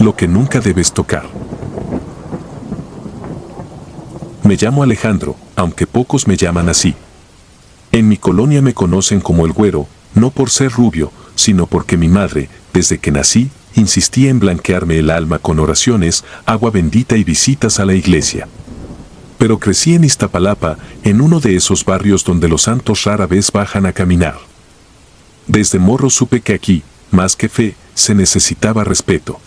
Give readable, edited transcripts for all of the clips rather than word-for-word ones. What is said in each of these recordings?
lo que nunca debes tocar. Me llamo Alejandro, aunque pocos me llaman así. En mi colonia me conocen como el Güero, no por ser rubio, sino porque mi madre, desde que nací, insistía en blanquearme el alma con oraciones, agua bendita y visitas a la iglesia. Pero crecí en Iztapalapa, en uno de esos barrios donde los santos rara vez bajan a caminar. Desde morro supe que aquí, más que fe, se necesitaba respeto.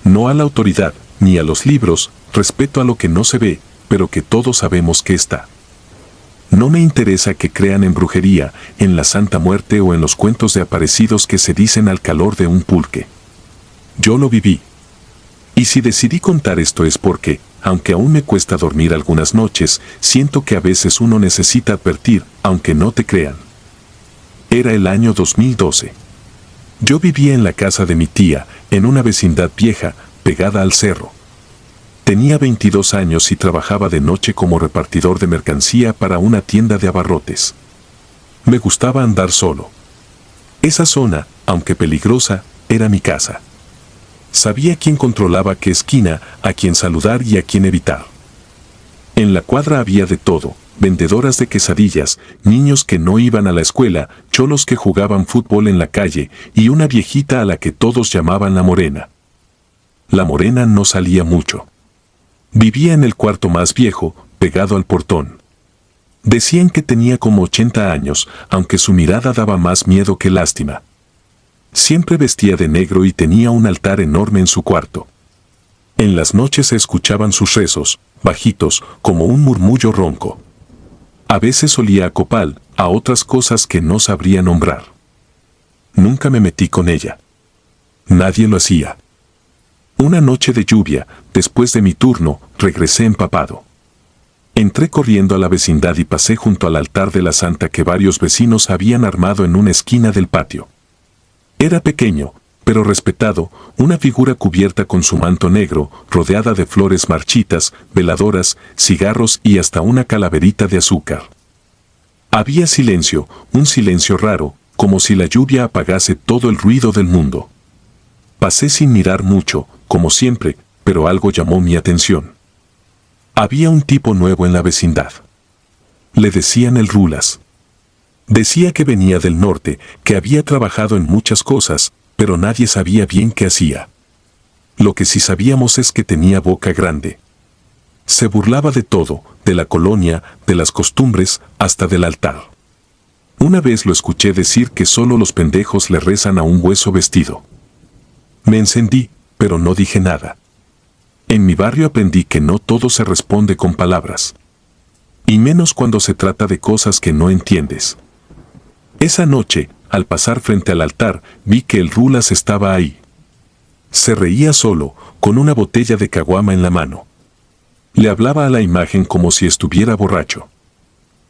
No a la autoridad, ni a los libros, respeto a lo que no se ve, pero que todos sabemos que está. No me interesa que crean en brujería, en la Santa Muerte o en los cuentos de aparecidos que se dicen al calor de un pulque. Yo lo viví. Y si decidí contar esto es porque, aunque aún me cuesta dormir algunas noches, siento que a veces uno necesita advertir, aunque no te crean. Era el año 2012. Yo vivía en la casa de mi tía, en una vecindad vieja, pegada al cerro. Tenía 22 años y trabajaba de noche como repartidor de mercancía para una tienda de abarrotes. Me gustaba andar solo. Esa zona, aunque peligrosa, era mi casa. Sabía quién controlaba qué esquina, a quién saludar y a quién evitar. En la cuadra había de todo, vendedoras de quesadillas, niños que no iban a la escuela, cholos que jugaban fútbol en la calle y una viejita a la que todos llamaban la Morena. La Morena no salía mucho. Vivía en el cuarto más viejo, pegado al portón. Decían que tenía como 80 años, aunque su mirada daba más miedo que lástima. Siempre vestía de negro y tenía un altar enorme en su cuarto. En las noches se escuchaban sus rezos, bajitos, como un murmullo ronco. A veces olía a copal, a otras cosas que no sabría nombrar. Nunca me metí con ella. Nadie lo hacía. Una noche de lluvia, después de mi turno, regresé empapado. Entré corriendo a la vecindad y pasé junto al altar de la santa que varios vecinos habían armado en una esquina del patio. Era pequeño, pero respetado, una figura cubierta con su manto negro, rodeada de flores marchitas, veladoras, cigarros y hasta una calaverita de azúcar. Había silencio, un silencio raro, como si la lluvia apagase todo el ruido del mundo. Pasé sin mirar mucho, como siempre, pero algo llamó mi atención. Había un tipo nuevo en la vecindad. Le decían el Rulas. Decía que venía del norte, que había trabajado en muchas cosas, pero nadie sabía bien qué hacía. Lo que sí sabíamos es que tenía boca grande. Se burlaba de todo, de la colonia, de las costumbres, hasta del altar. Una vez lo escuché decir que solo los pendejos le rezan a un hueso vestido. Me encendí, pero no dije nada. En mi barrio aprendí que no todo se responde con palabras. Y menos cuando se trata de cosas que no entiendes. Esa noche, al pasar frente al altar, vi que el Rulas estaba ahí. Se reía solo, con una botella de caguama en la mano. Le hablaba a la imagen como si estuviera borracho.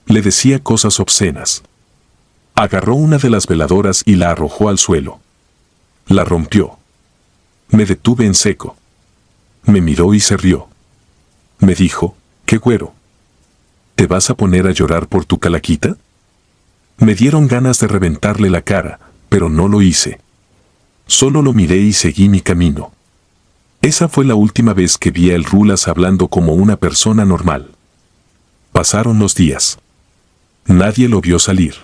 Le decía cosas obscenas. Agarró una de las veladoras y la arrojó al suelo. La rompió. Me detuve en seco. Me miró y se rió. Me dijo, ¿qué güero? ¿Te vas a poner a llorar por tu calaquita? Me dieron ganas de reventarle la cara, pero no lo hice. Solo lo miré y seguí mi camino. Esa fue la última vez que vi a el Rulas hablando como una persona normal. Pasaron los días. Nadie lo vio salir.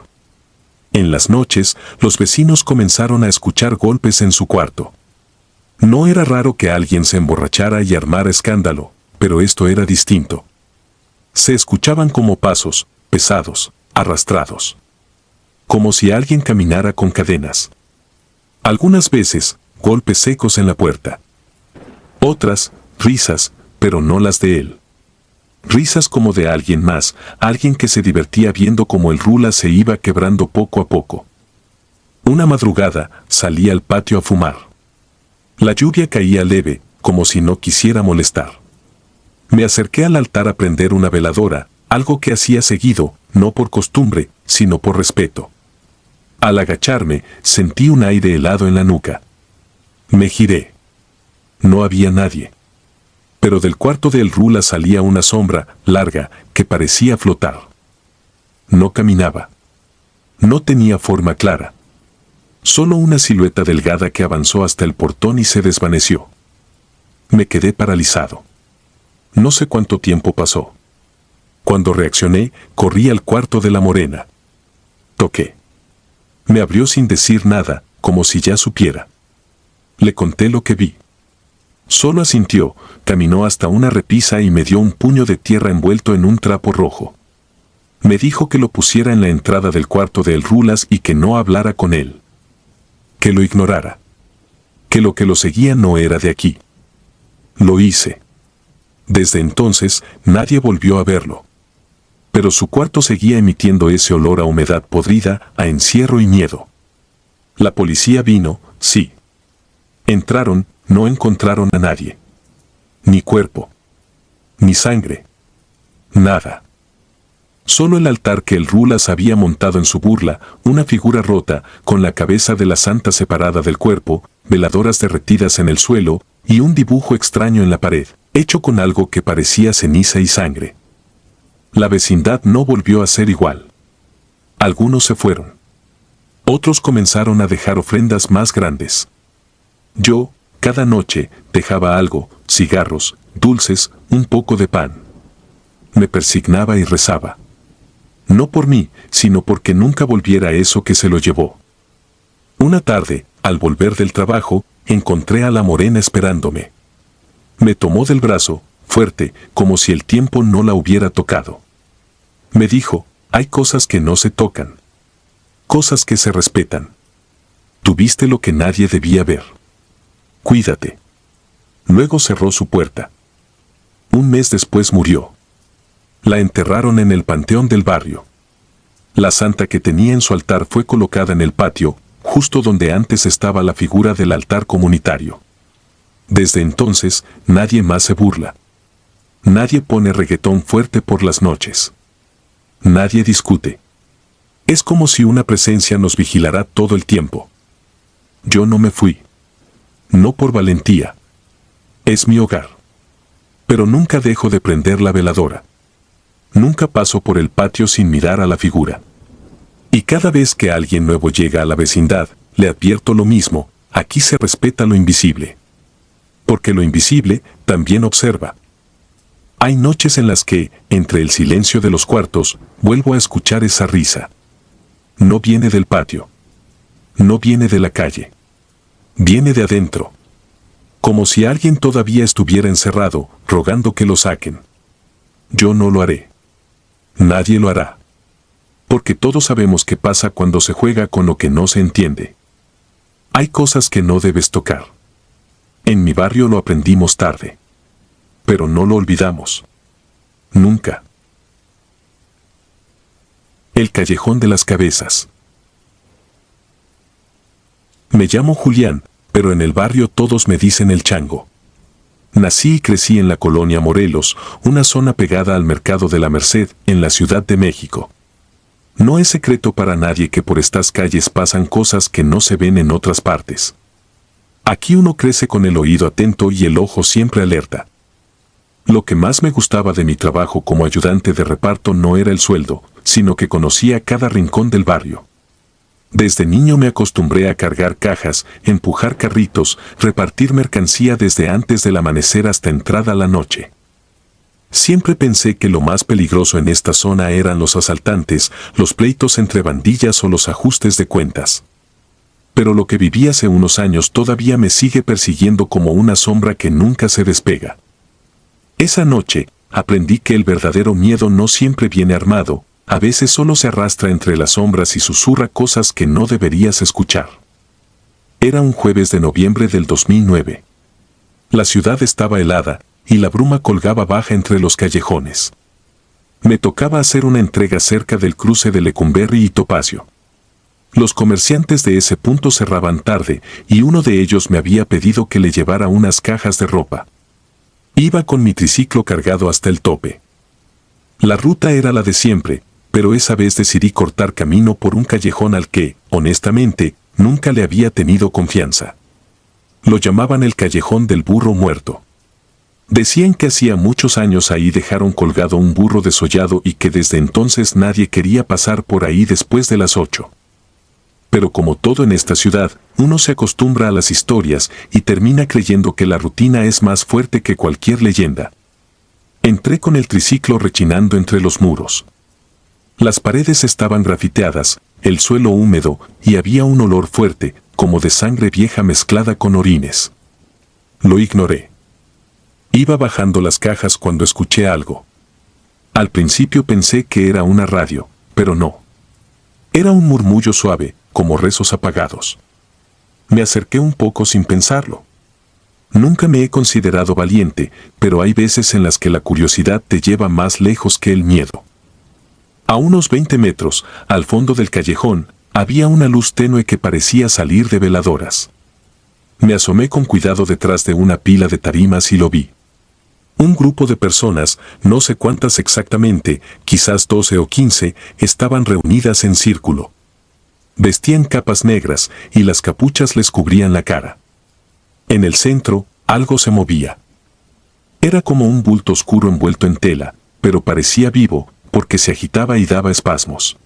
En las noches, los vecinos comenzaron a escuchar golpes en su cuarto. No era raro que alguien se emborrachara y armara escándalo, pero esto era distinto. Se escuchaban como pasos, pesados, arrastrados. Como si alguien caminara con cadenas. Algunas veces, golpes secos en la puerta. Otras, risas, pero no las de él. Risas como de alguien más, alguien que se divertía viendo cómo el Rulas se iba quebrando poco a poco. Una madrugada, salí al patio a fumar. La lluvia caía leve, como si no quisiera molestar. Me acerqué al altar a prender una veladora, algo que hacía seguido, no por costumbre, sino por respeto. Al agacharme, sentí un aire helado en la nuca. Me giré. No había nadie. Pero del cuarto del Rulas salía una sombra, larga, que parecía flotar. No caminaba. No tenía forma clara. Solo una silueta delgada que avanzó hasta el portón y se desvaneció. Me quedé paralizado. No sé cuánto tiempo pasó. Cuando reaccioné, corrí al cuarto de la morena. Toqué. Me abrió sin decir nada, como si ya supiera. Le conté lo que vi. Solo asintió, caminó hasta una repisa y me dio un puño de tierra envuelto en un trapo rojo. Me dijo que lo pusiera en la entrada del cuarto de El Rulas y que no hablara con él. Que lo ignorara. Que lo seguía no era de aquí. Lo hice. Desde entonces, nadie volvió a verlo. Pero su cuarto seguía emitiendo ese olor a humedad podrida, a encierro y miedo. La policía vino, sí. Entraron, no encontraron a nadie. Ni cuerpo. Ni sangre. Nada. Solo el altar que El Rulas había montado en su burla, una figura rota, con la cabeza de la santa separada del cuerpo, veladoras derretidas en el suelo, y un dibujo extraño en la pared, hecho con algo que parecía ceniza y sangre. La vecindad no volvió a ser igual. Algunos se fueron. Otros comenzaron a dejar ofrendas más grandes. Yo, cada noche, dejaba algo, cigarros, dulces, un poco de pan. Me persignaba y rezaba. No por mí, sino porque nunca volviera eso que se lo llevó. Una tarde, al volver del trabajo, encontré a la morena esperándome. Me tomó del brazo, fuerte, como si el tiempo no la hubiera tocado. Me dijo, hay cosas que no se tocan. Cosas que se respetan. Tuviste lo que nadie debía ver. Cuídate. Luego cerró su puerta. Un mes después murió. La enterraron en el panteón del barrio. La santa que tenía en su altar fue colocada en el patio, justo donde antes estaba la figura del altar comunitario. Desde entonces, nadie más se burla. Nadie pone reggaetón fuerte por las noches. Nadie discute. Es como si una presencia nos vigilara todo el tiempo. Yo no me fui. No por valentía. Es mi hogar. Pero nunca dejo de prender la veladora. Nunca paso por el patio sin mirar a la figura. Y cada vez que alguien nuevo llega a la vecindad, le advierto lo mismo, aquí se respeta lo invisible. Porque lo invisible también observa. Hay noches en las que, entre el silencio de los cuartos, vuelvo a escuchar esa risa. No viene del patio. No viene de la calle. Viene de adentro. Como si alguien todavía estuviera encerrado, rogando que lo saquen. Yo no lo haré. Nadie lo hará. Porque todos sabemos qué pasa cuando se juega con lo que no se entiende. Hay cosas que no debes tocar. En mi barrio lo aprendimos tarde. Pero no lo olvidamos. Nunca. El callejón de las cabezas. Me llamo Julián, pero en el barrio todos me dicen el Chango. Nací y crecí en la colonia Morelos, una zona pegada al mercado de la Merced, en la Ciudad de México. No es secreto para nadie que por estas calles pasan cosas que no se ven en otras partes. Aquí uno crece con el oído atento y el ojo siempre alerta. Lo que más me gustaba de mi trabajo como ayudante de reparto no era el sueldo, sino que conocía cada rincón del barrio. Desde niño me acostumbré a cargar cajas, empujar carritos, repartir mercancía desde antes del amanecer hasta entrada la noche. Siempre pensé que lo más peligroso en esta zona eran los asaltantes, los pleitos entre bandillas o los ajustes de cuentas. Pero lo que viví hace unos años todavía me sigue persiguiendo como una sombra que nunca se despega. Esa noche, aprendí que el verdadero miedo no siempre viene armado, a veces solo se arrastra entre las sombras y susurra cosas que no deberías escuchar. Era un jueves de noviembre del 2009. La ciudad estaba helada, y la bruma colgaba baja entre los callejones. Me tocaba hacer una entrega cerca del cruce de Lecumberri y Topacio. Los comerciantes de ese punto cerraban tarde, y uno de ellos me había pedido que le llevara unas cajas de ropa. Iba con mi triciclo cargado hasta el tope. La ruta era la de siempre, pero esa vez decidí cortar camino por un callejón al que, honestamente, nunca le había tenido confianza. Lo llamaban el callejón del burro muerto. Decían que hacía muchos años ahí dejaron colgado un burro desollado y que desde entonces nadie quería pasar por ahí después de las 8. Pero como todo en esta ciudad, uno se acostumbra a las historias y termina creyendo que la rutina es más fuerte que cualquier leyenda. Entré con el triciclo rechinando entre los muros. Las paredes estaban grafiteadas, el suelo húmedo y había un olor fuerte, como de sangre vieja mezclada con orines. Lo ignoré. Iba bajando las cajas cuando escuché algo. Al principio pensé que era una radio, pero no. Era un murmullo suave, como rezos apagados. Me acerqué un poco sin pensarlo. Nunca me he considerado valiente, pero hay veces en las que la curiosidad te lleva más lejos que el miedo. A unos 20 metros, al fondo del callejón, había una luz tenue que parecía salir de veladoras. Me asomé con cuidado detrás de una pila de tarimas y lo vi. Un grupo de personas, no sé cuántas exactamente, quizás 12 o 15, estaban reunidas en círculo. Vestían capas negras y las capuchas les cubrían la cara. En el centro, algo se movía. Era como un bulto oscuro envuelto en tela, pero parecía vivo, porque se agitaba y daba espasmos.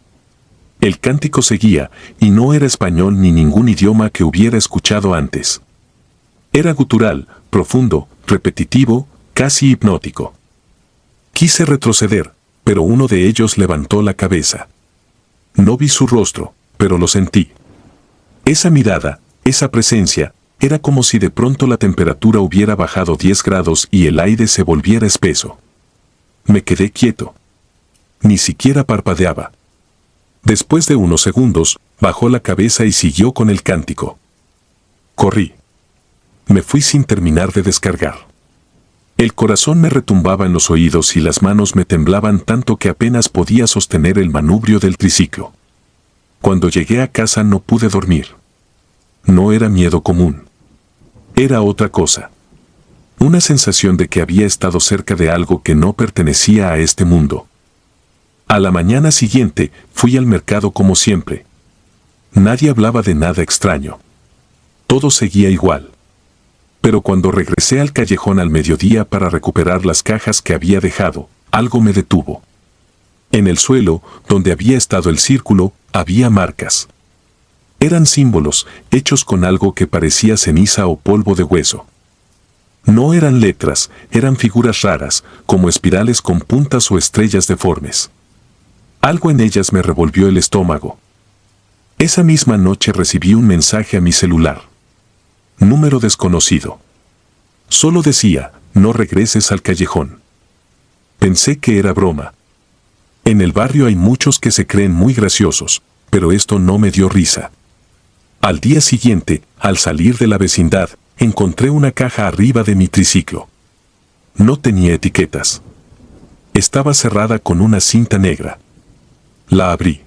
El cántico seguía, y no era español ni ningún idioma que hubiera escuchado antes. Era gutural, profundo, repetitivo, casi hipnótico. Quise retroceder, pero uno de ellos levantó la cabeza. No vi su rostro, pero lo sentí. Esa mirada, esa presencia, era como si de pronto la temperatura hubiera bajado 10 grados y el aire se volviera espeso. Me quedé quieto. Ni siquiera parpadeaba. Después de unos segundos, bajó la cabeza y siguió con el cántico. Corrí. Me fui sin terminar de descargar. El corazón me retumbaba en los oídos y las manos me temblaban tanto que apenas podía sostener el manubrio del triciclo. Cuando llegué a casa no pude dormir. No era miedo común. Era otra cosa. Una sensación de que había estado cerca de algo que no pertenecía a este mundo. A la mañana siguiente, fui al mercado como siempre. Nadie hablaba de nada extraño. Todo seguía igual. Pero cuando regresé al callejón al mediodía para recuperar las cajas que había dejado, algo me detuvo. En el suelo, donde había estado el círculo, había marcas. Eran símbolos, hechos con algo que parecía ceniza o polvo de hueso. No eran letras, eran figuras raras, como espirales con puntas o estrellas deformes. Algo en ellas me revolvió el estómago. Esa misma noche recibí un mensaje a mi celular. Número desconocido. Solo decía, no regreses al callejón. Pensé que era broma. En el barrio hay muchos que se creen muy graciosos, pero esto no me dio risa. Al día siguiente, al salir de la vecindad, encontré una caja arriba de mi triciclo. No tenía etiquetas. Estaba cerrada con una cinta negra. La abrí.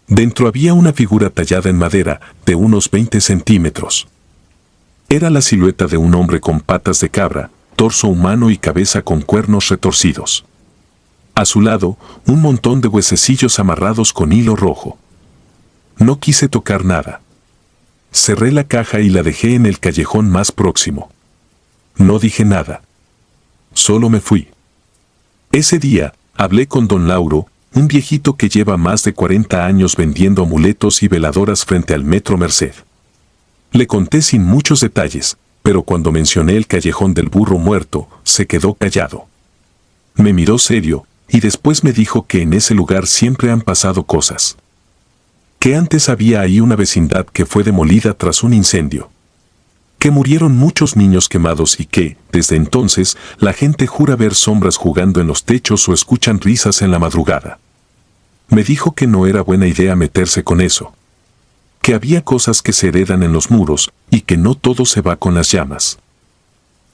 Dentro había una figura tallada en madera, de unos 20 centímetros. Era la silueta de un hombre con patas de cabra, torso humano y cabeza con cuernos retorcidos. A su lado, un montón de huesecillos amarrados con hilo rojo. No quise tocar nada. Cerré la caja y la dejé en el callejón más próximo. No dije nada. Solo me fui. Ese día, hablé con don Lauro, un viejito que lleva más de 40 años vendiendo amuletos y veladoras frente al Metro Merced. Le conté sin muchos detalles, pero cuando mencioné el callejón del burro muerto, se quedó callado. Me miró serio, y después me dijo que en ese lugar siempre han pasado cosas. Que antes había ahí una vecindad que fue demolida tras un incendio. Que murieron muchos niños quemados y que, desde entonces, la gente jura ver sombras jugando en los techos o escuchan risas en la madrugada. Me dijo que no era buena idea meterse con eso. Que había cosas que se heredan en los muros y que no todo se va con las llamas.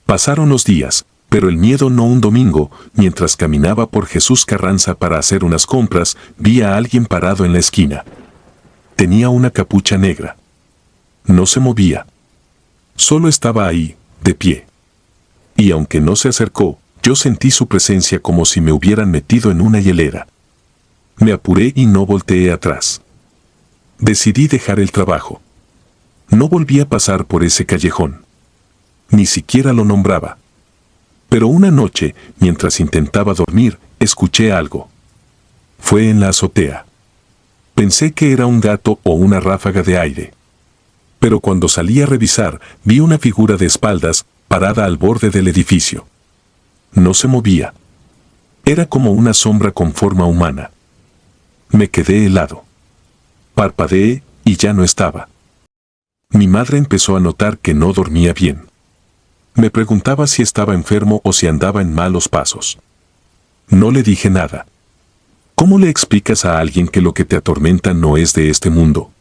Pasaron los días, pero el miedo no. Un domingo, mientras caminaba por Jesús Carranza para hacer unas compras, vi a alguien parado en la esquina. Tenía una capucha negra. No se movía. Solo estaba ahí, de pie. Y aunque no se acercó, yo sentí su presencia como si me hubieran metido en una hielera. Me apuré y no volteé atrás. Decidí dejar el trabajo. No volví a pasar por ese callejón. Ni siquiera lo nombraba. Pero una noche, mientras intentaba dormir, escuché algo. Fue en la azotea. Pensé que era un gato o una ráfaga de aire. Pero cuando salí a revisar, vi una figura de espaldas, parada al borde del edificio. No se movía. Era como una sombra con forma humana. Me quedé helado. Parpadeé y ya no estaba. Mi madre empezó a notar que no dormía bien. Me preguntaba si estaba enfermo o si andaba en malos pasos. No le dije nada. ¿Cómo le explicas a alguien que lo que te atormenta no es de este mundo?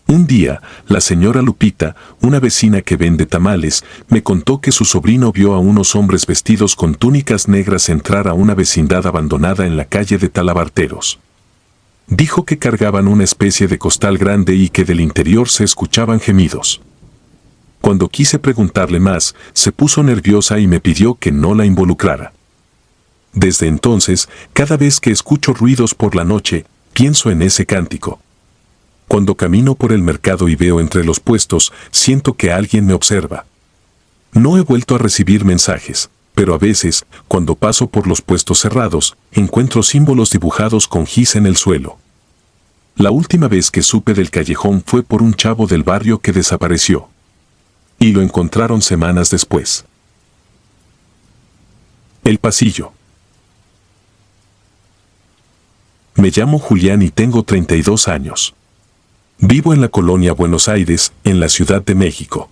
Un día, la señora Lupita, una vecina que vende tamales, me contó que su sobrino vio a unos hombres vestidos con túnicas negras entrar a una vecindad abandonada en la calle de Talabarteros. Dijo que cargaban una especie de costal grande y que del interior se escuchaban gemidos. Cuando quise preguntarle más, se puso nerviosa y me pidió que no la involucrara. Desde entonces, cada vez que escucho ruidos por la noche, pienso en ese cántico. Cuando camino por el mercado y veo entre los puestos, siento que alguien me observa. No he vuelto a recibir mensajes, pero a veces, cuando paso por los puestos cerrados, encuentro símbolos dibujados con gis en el suelo. La última vez que supe del callejón fue por un chavo del barrio que desapareció. Y lo encontraron semanas después. El pasillo. Me llamo Julián y tengo 32 años. Vivo en la colonia Buenos Aires, en la Ciudad de México.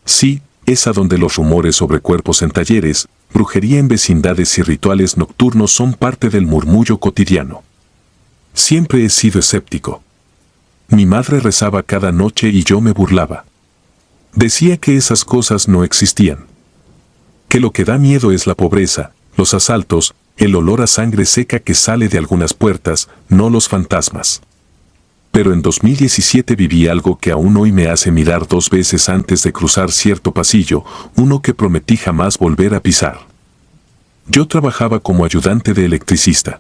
Sí, es a donde los rumores sobre cuerpos en talleres, brujería en vecindades y rituales nocturnos son parte del murmullo cotidiano. Siempre he sido escéptico. Mi madre rezaba cada noche y yo me burlaba. Decía que esas cosas no existían. Que lo que da miedo es la pobreza, los asaltos, el olor a sangre seca que sale de algunas puertas, no los fantasmas. Pero en 2017 viví algo que aún hoy me hace mirar 2 veces antes de cruzar cierto pasillo, uno que prometí jamás volver a pisar. Yo trabajaba como ayudante de electricista.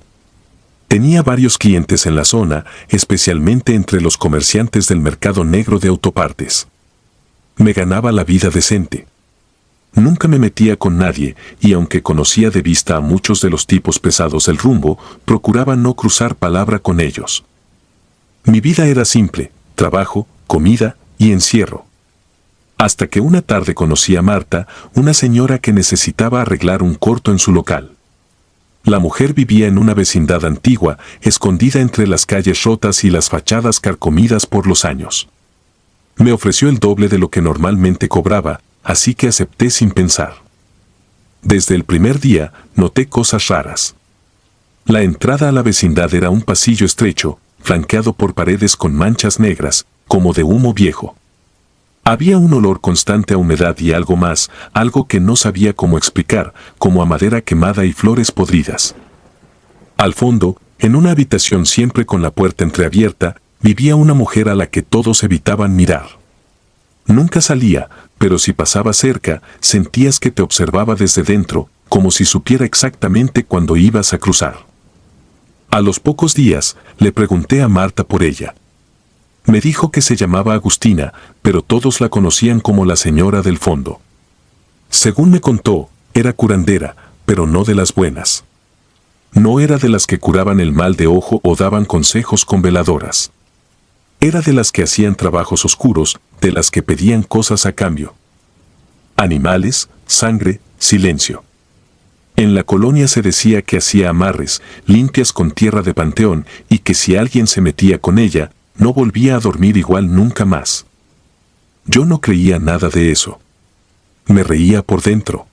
Tenía varios clientes en la zona, especialmente entre los comerciantes del mercado negro de autopartes. Me ganaba la vida decente. Nunca me metía con nadie, y aunque conocía de vista a muchos de los tipos pesados del rumbo, procuraba no cruzar palabra con ellos. Mi vida era simple, trabajo, comida y encierro. Hasta que una tarde conocí a Marta, una señora que necesitaba arreglar un corto en su local. La mujer vivía en una vecindad antigua, escondida entre las calles rotas y las fachadas carcomidas por los años. Me ofreció el doble de lo que normalmente cobraba, así que acepté sin pensar. Desde el primer día, noté cosas raras. La entrada a la vecindad era un pasillo estrecho, flanqueado por paredes con manchas negras, como de humo viejo. Había un olor constante a humedad y algo más, algo que no sabía cómo explicar, como a madera quemada y flores podridas. Al fondo, en una habitación siempre con la puerta entreabierta, vivía una mujer a la que todos evitaban mirar. Nunca salía, pero si pasaba cerca, sentías que te observaba desde dentro, como si supiera exactamente cuándo ibas a cruzar. A los pocos días, le pregunté a Marta por ella. Me dijo que se llamaba Agustina, pero todos la conocían como la señora del fondo. Según me contó, era curandera, pero no de las buenas. No era de las que curaban el mal de ojo o daban consejos con veladoras. Era de las que hacían trabajos oscuros, de las que pedían cosas a cambio. Animales, sangre, silencio. En la colonia se decía que hacía amarres, limpias con tierra de panteón, y que si alguien se metía con ella, no volvía a dormir igual nunca más. Yo no creía nada de eso. Me reía por dentro.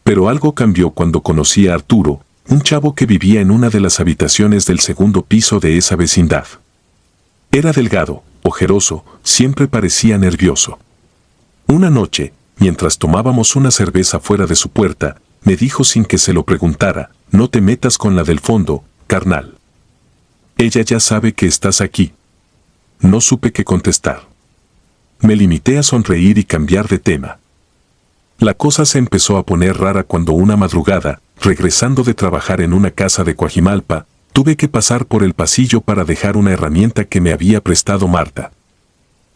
Pero algo cambió cuando conocí a Arturo, un chavo que vivía en una de las habitaciones del segundo piso de esa vecindad. Era delgado, ojeroso, siempre parecía nervioso. Una noche, mientras tomábamos una cerveza fuera de su puerta, me dijo sin que se lo preguntara, no te metas con la del fondo, carnal. Ella ya sabe que estás aquí. No supe qué contestar. Me limité a sonreír y cambiar de tema. La cosa se empezó a poner rara cuando una madrugada, regresando de trabajar en una casa de Coajimalpa, tuve que pasar por el pasillo para dejar una herramienta que me había prestado Marta.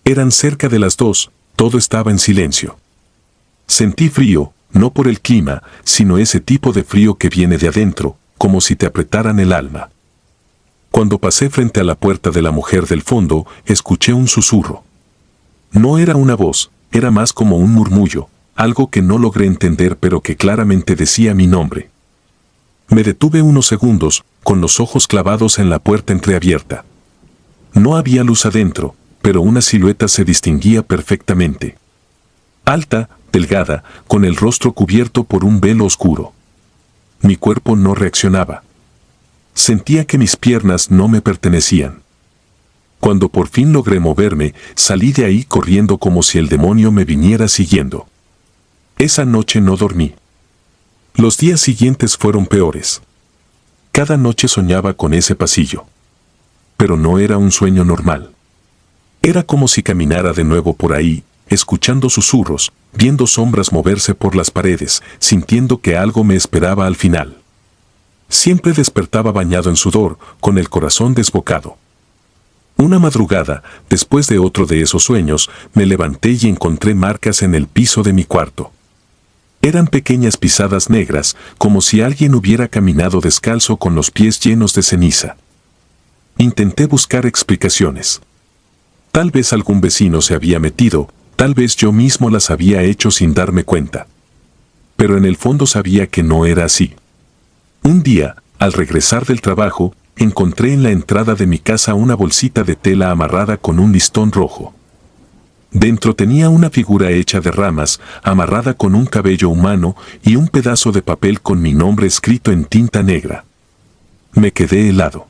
Eran cerca de las 2, todo estaba en silencio. Sentí frío, no por el clima, sino ese tipo de frío que viene de adentro, como si te apretaran el alma. Cuando pasé frente a la puerta de la mujer del fondo, escuché un susurro. No era una voz, era más como un murmullo, algo que no logré entender pero que claramente decía mi nombre. Me detuve unos segundos, con los ojos clavados en la puerta entreabierta. No había luz adentro, pero una silueta se distinguía perfectamente. Alta, delgada, con el rostro cubierto por un velo oscuro. Mi cuerpo no reaccionaba. Sentía que mis piernas no me pertenecían. Cuando por fin logré moverme, salí de ahí corriendo como si el demonio me viniera siguiendo. Esa noche no dormí. Los días siguientes fueron peores. Cada noche soñaba con ese pasillo. Pero no era un sueño normal. Era como si caminara de nuevo por ahí, escuchando susurros, viendo sombras moverse por las paredes, sintiendo que algo me esperaba al final. Siempre despertaba bañado en sudor, con el corazón desbocado. Una madrugada, después de otro de esos sueños, me levanté y encontré marcas en el piso de mi cuarto. Eran pequeñas pisadas negras, como si alguien hubiera caminado descalzo con los pies llenos de ceniza. Intenté buscar explicaciones. Tal vez algún vecino se había metido, tal vez yo mismo las había hecho sin darme cuenta. Pero en el fondo sabía que no era así. Un día, al regresar del trabajo, encontré en la entrada de mi casa una bolsita de tela amarrada con un listón rojo. Dentro tenía una figura hecha de ramas, amarrada con un cabello humano y un pedazo de papel con mi nombre escrito en tinta negra. Me quedé helado.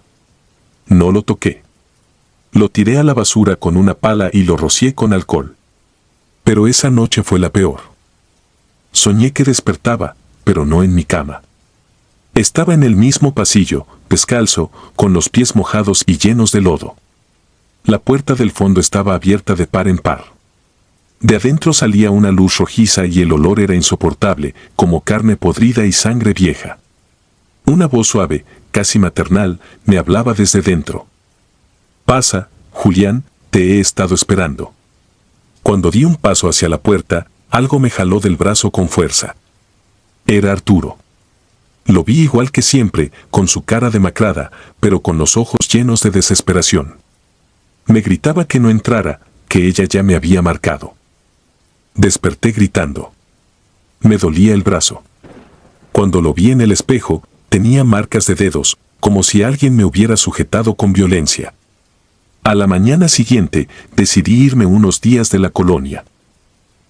No lo toqué. Lo tiré a la basura con una pala y lo rocié con alcohol. Pero esa noche fue la peor. Soñé que despertaba, pero no en mi cama. Estaba en el mismo pasillo, descalzo, con los pies mojados y llenos de lodo. La puerta del fondo estaba abierta de par en par. De adentro salía una luz rojiza y el olor era insoportable, como carne podrida y sangre vieja. Una voz suave, casi maternal, me hablaba desde dentro. «Pasa, Julián, te he estado esperando». Cuando di un paso hacia la puerta, algo me jaló del brazo con fuerza. Era Arturo. Lo vi igual que siempre, con su cara demacrada, pero con los ojos llenos de desesperación. Me gritaba que no entrara, que ella ya me había marcado. Desperté gritando. Me dolía el brazo. Cuando lo vi en el espejo, tenía marcas de dedos, como si alguien me hubiera sujetado con violencia. A la mañana siguiente, decidí irme unos días de la colonia.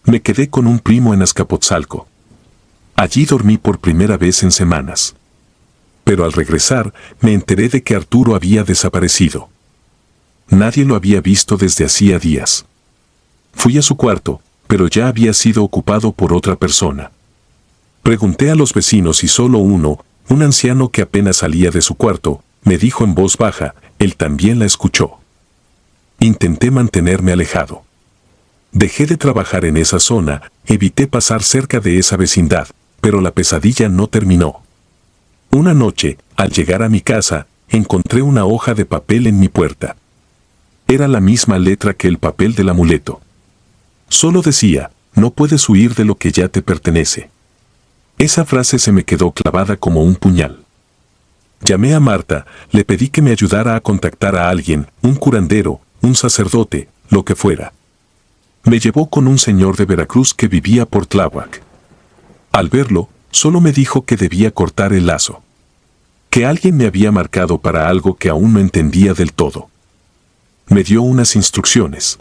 Me quedé con un primo en Azcapotzalco. Allí dormí por primera vez en semanas. Pero al regresar, me enteré de que Arturo había desaparecido. Nadie lo había visto desde hacía días. Fui a su cuarto, pero ya había sido ocupado por otra persona. Pregunté a los vecinos y solo uno, un anciano que apenas salía de su cuarto, me dijo en voz baja, él también la escuchó. Intenté mantenerme alejado. Dejé de trabajar en esa zona, evité pasar cerca de esa vecindad, pero la pesadilla no terminó. Una noche, al llegar a mi casa, encontré una hoja de papel en mi puerta. Era la misma letra que el papel del amuleto. Solo decía, no puedes huir de lo que ya te pertenece. Esa frase se me quedó clavada como un puñal. Llamé a Marta, le pedí que me ayudara a contactar a alguien, un curandero, un sacerdote, lo que fuera. Me llevó con un señor de Veracruz que vivía por Tláhuac. Al verlo, solo me dijo que debía cortar el lazo. Que alguien me había marcado para algo que aún no entendía del todo. Me dio unas instrucciones.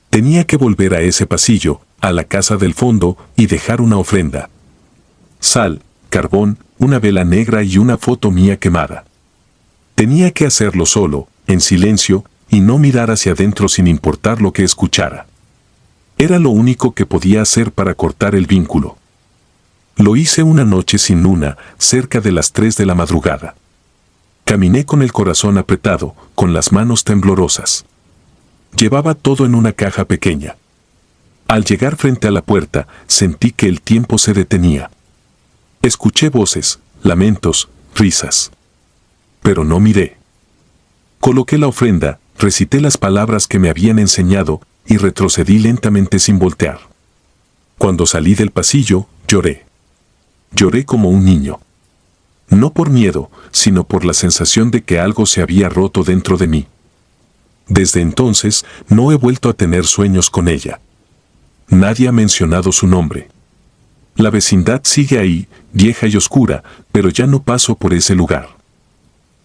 Tenía que volver a ese pasillo, a la casa del fondo, y dejar una ofrenda. Sal, carbón, una vela negra y una foto mía quemada. Tenía que hacerlo solo, en silencio, y no mirar hacia adentro sin importar lo que escuchara. Era lo único que podía hacer para cortar el vínculo. Lo hice una noche sin luna, cerca de las 3 de la madrugada. Caminé con el corazón apretado, con las manos temblorosas. Llevaba todo en una caja pequeña. Al llegar frente a la puerta, sentí que el tiempo se detenía. Escuché voces, lamentos, risas. Pero no miré. Coloqué la ofrenda, recité las palabras que me habían enseñado y retrocedí lentamente sin voltear. Cuando salí del pasillo, lloré. Lloré como un niño. No por miedo, sino por la sensación de que algo se había roto dentro de mí. Desde entonces, no he vuelto a tener sueños con ella. Nadie ha mencionado su nombre. La vecindad sigue ahí, vieja y oscura, pero ya no paso por ese lugar.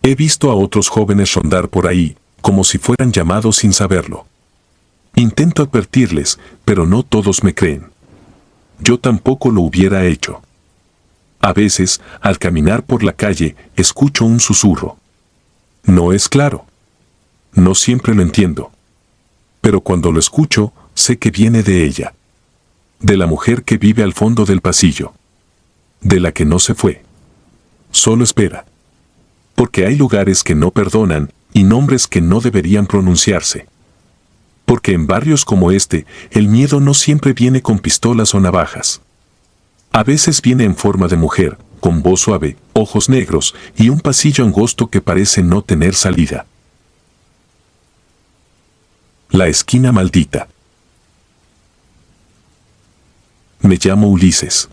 He visto a otros jóvenes rondar por ahí, como si fueran llamados sin saberlo. Intento advertirles, pero no todos me creen. Yo tampoco lo hubiera hecho. A veces, al caminar por la calle, escucho un susurro. No es claro. No siempre lo entiendo. Pero cuando lo escucho, sé que viene de ella. De la mujer que vive al fondo del pasillo. De la que no se fue. Solo espera. Porque hay lugares que no perdonan y nombres que no deberían pronunciarse. Porque en barrios como este, el miedo no siempre viene con pistolas o navajas. A veces viene en forma de mujer, con voz suave, ojos negros y un pasillo angosto que parece no tener salida. La esquina maldita. Me llamo Ulises.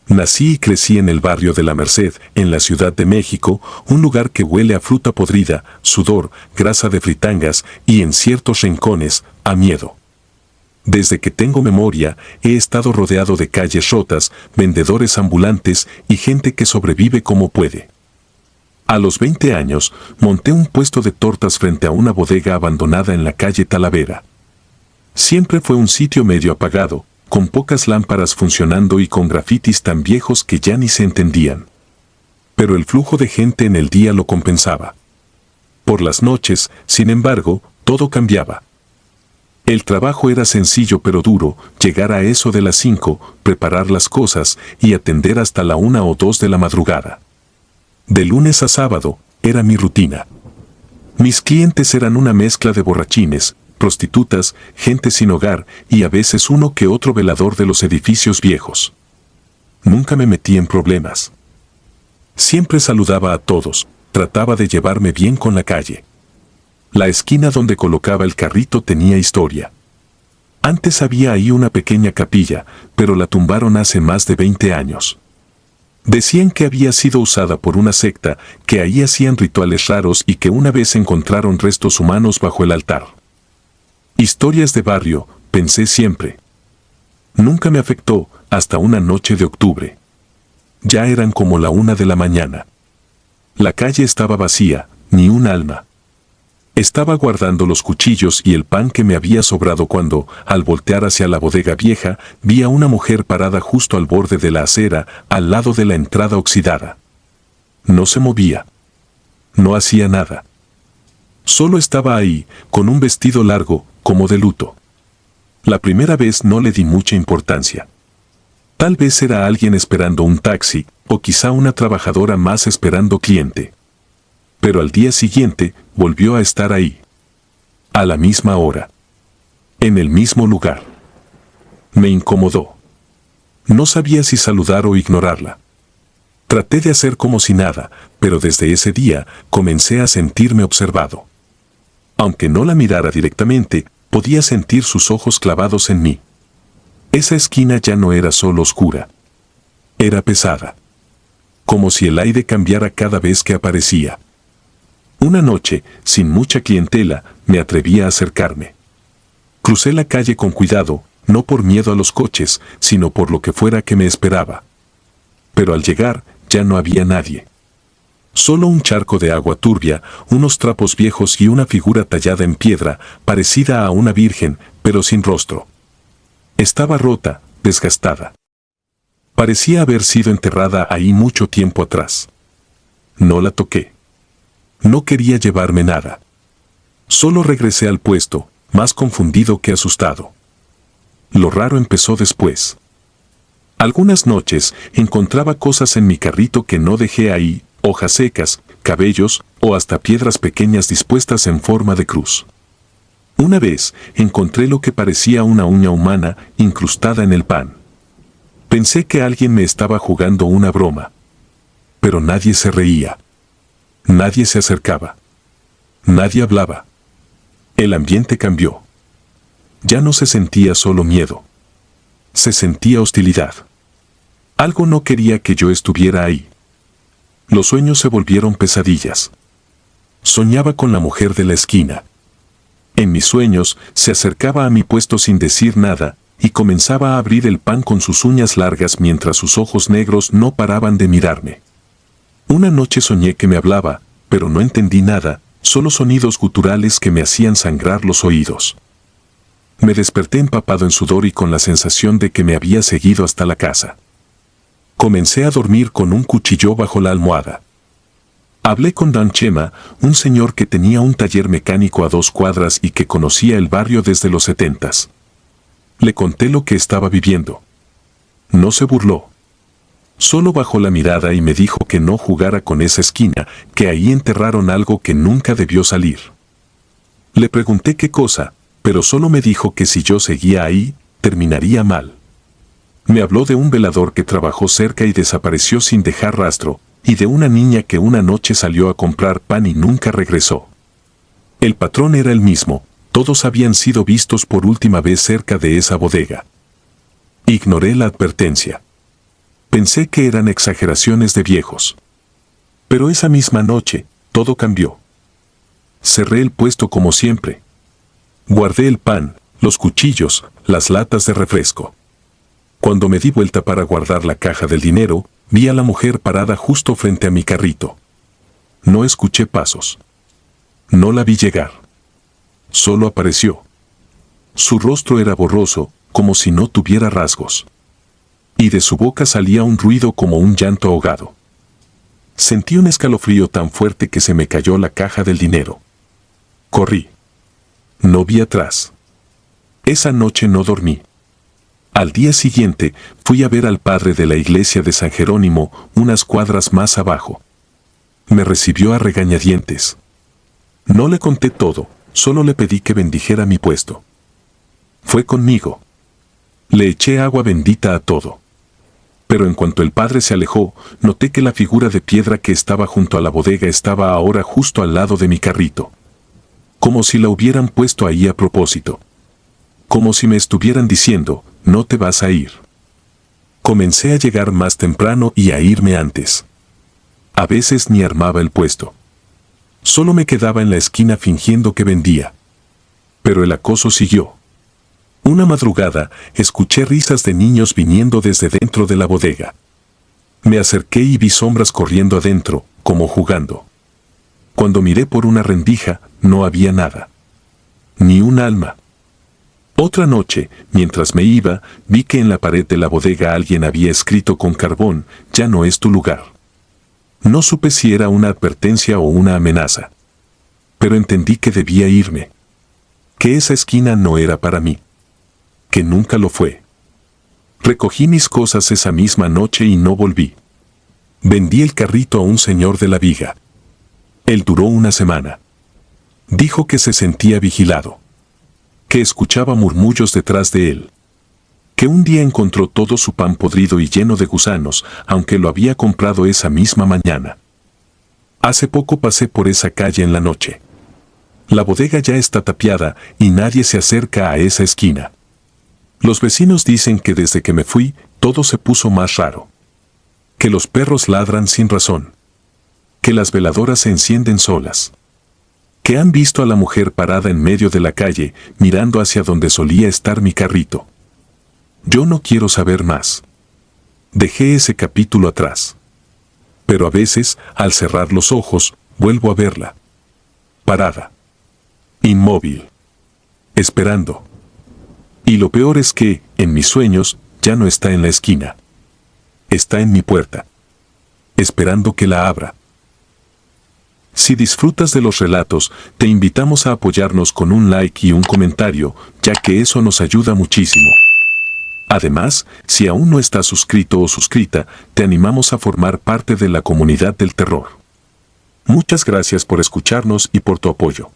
Nací y crecí en el barrio de La Merced, en la Ciudad de México, un lugar que huele a fruta podrida, sudor, grasa de fritangas y en ciertos rincones, a miedo. Desde que tengo memoria, he estado rodeado de calles rotas, vendedores ambulantes y gente que sobrevive como puede. A los 20 años, monté un puesto de tortas frente a una bodega abandonada en la calle Talavera. Siempre fue un sitio medio apagado, con pocas lámparas funcionando y con grafitis tan viejos que ya ni se entendían. Pero el flujo de gente en el día lo compensaba. Por las noches, sin embargo, todo cambiaba. El trabajo era sencillo pero duro, llegar a eso de las 5, preparar las cosas y atender hasta la 1 o 2 de la madrugada. De lunes a sábado, era mi rutina. Mis clientes eran una mezcla de borrachines, prostitutas, gente sin hogar y a veces uno que otro velador de los edificios viejos. Nunca me metí en problemas. Siempre saludaba a todos, trataba de llevarme bien con la calle. La esquina donde colocaba el carrito tenía historia. Antes había ahí una pequeña capilla, pero la tumbaron hace más de 20 años. Decían que había sido usada por una secta, que ahí hacían rituales raros y que una vez encontraron restos humanos bajo el altar. Historias de barrio, pensé siempre. Nunca me afectó, hasta una noche de octubre. Ya eran como la 1 de la mañana. La calle estaba vacía, ni un alma. Estaba guardando los cuchillos y el pan que me había sobrado cuando, al voltear hacia la bodega vieja, vi a una mujer parada justo al borde de la acera, al lado de la entrada oxidada. No se movía. No hacía nada. Solo estaba ahí, con un vestido largo, como de luto. La primera vez no le di mucha importancia. Tal vez era alguien esperando un taxi, o quizá una trabajadora más esperando cliente. Pero al día siguiente, volvió a estar ahí. A la misma hora. En el mismo lugar. Me incomodó. No sabía si saludar o ignorarla. Traté de hacer como si nada, pero desde ese día comencé a sentirme observado. Aunque no la mirara directamente, podía sentir sus ojos clavados en mí. Esa esquina ya no era solo oscura. Era pesada. Como si el aire cambiara cada vez que aparecía. Una noche, sin mucha clientela, me atreví a acercarme. Crucé la calle con cuidado, no por miedo a los coches, sino por lo que fuera que me esperaba. Pero al llegar, ya no había nadie. Solo un charco de agua turbia, unos trapos viejos y una figura tallada en piedra, parecida a una virgen, pero sin rostro. Estaba rota, desgastada. Parecía haber sido enterrada ahí mucho tiempo atrás. No la toqué. No quería llevarme nada. Solo regresé al puesto, más confundido que asustado. Lo raro empezó después. Algunas noches encontraba cosas en mi carrito que no dejé ahí, hojas secas, cabellos o hasta piedras pequeñas dispuestas en forma de cruz. Una vez encontré lo que parecía una uña humana incrustada en el pan. Pensé que alguien me estaba jugando una broma. Pero nadie se reía. Nadie se acercaba. Nadie hablaba. El ambiente cambió. Ya no se sentía solo miedo. Se sentía hostilidad. Algo no quería que yo estuviera ahí. Los sueños se volvieron pesadillas. Soñaba con la mujer de la esquina. En mis sueños, se acercaba a mi puesto sin decir nada, y comenzaba a abrir el pan con sus uñas largas mientras sus ojos negros no paraban de mirarme. Una noche soñé que me hablaba, pero no entendí nada, solo sonidos guturales que me hacían sangrar los oídos. Me desperté empapado en sudor y con la sensación de que me había seguido hasta la casa. Comencé a dormir con un cuchillo bajo la almohada. Hablé con Don Chema, un señor que tenía un taller mecánico a 2 cuadras y que conocía el barrio desde los 70s. Le conté lo que estaba viviendo. No se burló. Solo bajó la mirada y me dijo que no jugara con esa esquina, que ahí enterraron algo que nunca debió salir. Le pregunté qué cosa, pero solo me dijo que si yo seguía ahí, terminaría mal. Me habló de un velador que trabajó cerca y desapareció sin dejar rastro, y de una niña que una noche salió a comprar pan y nunca regresó. El patrón era el mismo, todos habían sido vistos por última vez cerca de esa bodega. Ignoré la advertencia. Pensé que eran exageraciones de viejos. Pero esa misma noche, todo cambió. Cerré el puesto como siempre. Guardé el pan, los cuchillos, las latas de refresco. Cuando me di vuelta para guardar la caja del dinero, vi a la mujer parada justo frente a mi carrito. No escuché pasos. No la vi llegar. Solo apareció. Su rostro era borroso, como si no tuviera rasgos. Y de su boca salía un ruido como un llanto ahogado. Sentí un escalofrío tan fuerte que se me cayó la caja del dinero. Corrí. No vi atrás. Esa noche no dormí. Al día siguiente, fui a ver al padre de la iglesia de San Jerónimo, unas cuadras más abajo. Me recibió a regañadientes. No le conté todo, solo le pedí que bendijera mi puesto. Fue conmigo. Le eché agua bendita a todo. Pero en cuanto el padre se alejó, noté que la figura de piedra que estaba junto a la bodega estaba ahora justo al lado de mi carrito. Como si la hubieran puesto ahí a propósito. Como si me estuvieran diciendo, no te vas a ir. Comencé a llegar más temprano y a irme antes. A veces ni armaba el puesto. Solo me quedaba en la esquina fingiendo que vendía. Pero el acoso siguió. Una madrugada, escuché risas de niños viniendo desde dentro de la bodega. Me acerqué y vi sombras corriendo adentro, como jugando. Cuando miré por una rendija, no había nada. Ni un alma. Otra noche, mientras me iba, vi que en la pared de la bodega alguien había escrito con carbón, ya no es tu lugar. No supe si era una advertencia o una amenaza. Pero entendí que debía irme. Que esa esquina no era para mí. Que nunca lo fue. Recogí mis cosas esa misma noche y no volví. Vendí el carrito a un señor de la viga. Él duró una semana. Dijo que se sentía vigilado. Que escuchaba murmullos detrás de él. Que un día encontró todo su pan podrido y lleno de gusanos, aunque lo había comprado esa misma mañana. Hace poco pasé por esa calle en la noche. La bodega ya está tapiada y nadie se acerca a esa esquina. Los vecinos dicen que desde que me fui, todo se puso más raro. Que los perros ladran sin razón. Que las veladoras se encienden solas. Que han visto a la mujer parada en medio de la calle, mirando hacia donde solía estar mi carrito. Yo no quiero saber más. Dejé ese capítulo atrás. Pero a veces, al cerrar los ojos, vuelvo a verla. Parada. Inmóvil. Esperando. Y lo peor es que, en mis sueños, ya no está en la esquina. Está en mi puerta. Esperando que la abra. Si disfrutas de los relatos, te invitamos a apoyarnos con un like y un comentario, ya que eso nos ayuda muchísimo. Además, si aún no estás suscrito o suscrita, te animamos a formar parte de la comunidad del terror. Muchas gracias por escucharnos y por tu apoyo.